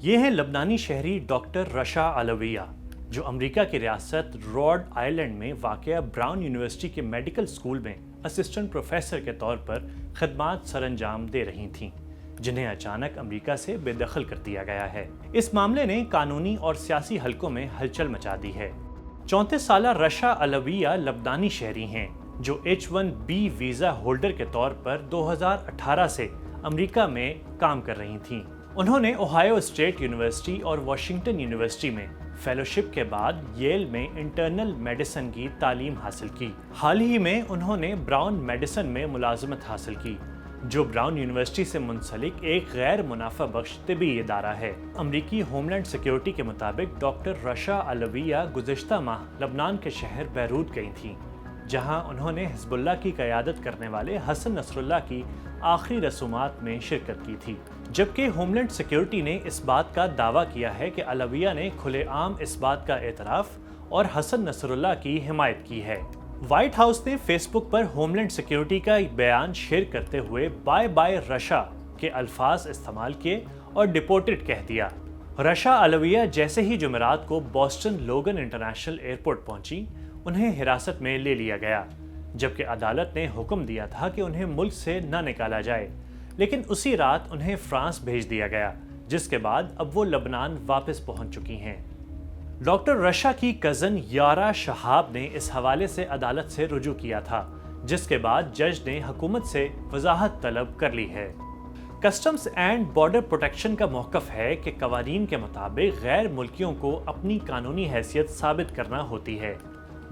یہ ہیں لبنانی شہری ڈاکٹر رشا علویہ، جو امریکہ کی ریاست روڈ آئلینڈ میں واقع براؤن یونیورسٹی کے میڈیکل اسکول میں اسسٹنٹ پروفیسر کے طور پر خدمات سر انجام دے رہی تھیں، جنہیں اچانک امریکہ سے بے دخل کر دیا گیا ہے۔ اس معاملے نے قانونی اور سیاسی حلقوں میں ہلچل مچا دی ہے۔ 34 سالہ رشا علویہ لبنانی شہری ہیں، جو H1B ویزا ہولڈر کے طور پر 2018 سے امریکہ میں کام کر رہی تھیں۔ انہوں نے اوہایو اسٹیٹ یونیورسٹی اور واشنگٹن یونیورسٹی میں فیلوشپ کے بعد ییل میں انٹرنل میڈیسن کی تعلیم حاصل کی۔ حال ہی میں انہوں نے براؤن میڈیسن میں ملازمت حاصل کی، جو براؤن یونیورسٹی سے منسلک ایک غیر منافع بخش طبی ادارہ ہے۔ امریکی ہوم لینڈ سیکیورٹی کے مطابق ڈاکٹر رشا علویہ گزشتہ ماہ لبنان کے شہر بیروت گئی تھیں، جہاں انہوں نے حزب اللہ کی قیادت کرنے والے حسن نصر اللہ کی آخری رسومات میں شرکت کی تھی، جبکہ ہوم لینڈ سیکیورٹی نے اس بات کا دعویٰ کیا ہے کہ علویہ نے کھلے عام اس بات کا اعتراف اور حسن نصر اللہ کی حمایت کی ہے۔ وائٹ ہاؤس نے فیس بک پر ہوم لینڈ سیکیورٹی کا ایک بیان شیئر کرتے ہوئے بائے بائے رشا کے الفاظ استعمال کیے اور ڈپورٹڈ کہہ دیا۔ رشا علویہ جیسے ہی جمعرات کو بوسٹن لوگن انٹرنیشنل ایئرپورٹ پہنچی، انہیں حراست میں لے لیا گیا، جبکہ عدالت نے حکم دیا تھا کہ انہیں ملک سے نہ نکالا جائے، لیکن اسی رات انہیں فرانس بھیج دیا گیا، جس کے بعد اب وہ لبنان واپس پہنچ چکی ہیں۔ ڈاکٹر رشا کی کزن یارا شہاب نے اس حوالے سے عدالت سے رجوع کیا تھا، جس کے بعد جج نے حکومت سے وضاحت طلب کر لی ہے۔ کسٹمز اینڈ بارڈر پروٹیکشن کا موقف ہے کہ قوانین کے مطابق غیر ملکیوں کو اپنی قانونی حیثیت ثابت کرنا ہوتی ہے۔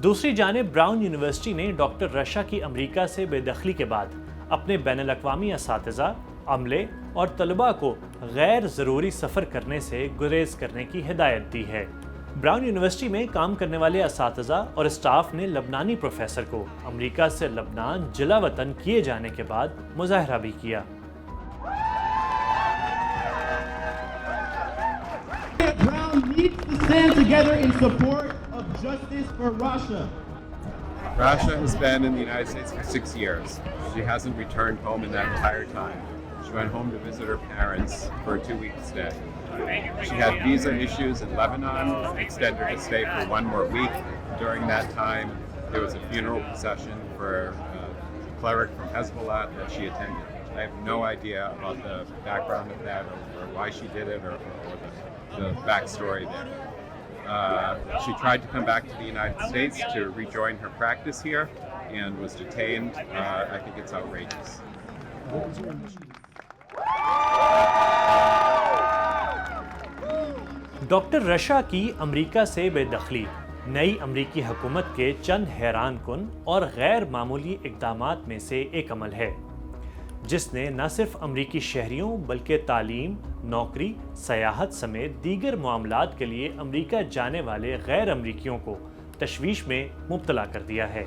دوسری جانب براؤن یونیورسٹی نے ڈاکٹر رشا کی امریکہ سے بے دخلی کے بعد اپنے بین الاقوامی اساتذہ، عملے اور طلباء کو غیر ضروری سفر کرنے سے گریز کرنے کی ہدایت دی ہے۔ براؤن یونیورسٹی میں کام کرنے والے اساتذہ اور اسٹاف نے لبنانی پروفیسر کو امریکہ سے لبنان جلا وطن کیے جانے کے بعد مظاہرہ بھی کیا۔ Rasha has been in the United States for 6 years. She hasn't returned home in that entire time. She went home to visit her parents for a 2-week stay. She had visa issues in Lebanon, extended her stay for 1 more week. During that time, there was a funeral procession for a cleric from Hezbollah that she attended. I have no idea about the background of that or why she did it or the backstory there. She tried to come back to the United States to rejoin her practice here and was detained. I think it's outrageous. Doctor Risha کی امریکہ سے بے دخلی نئی امریکی حکومت کے چند حیران کن اور غیر معمولی اقدامات میں سے ایک عمل ہے، جس نے نہ صرف امریکی شہریوں بلکہ تعلیم، نوکری، سیاحت سمیت دیگر معاملات کے لیے امریکہ جانے والے غیر امریکیوں کو تشویش میں مبتلا کر دیا ہے۔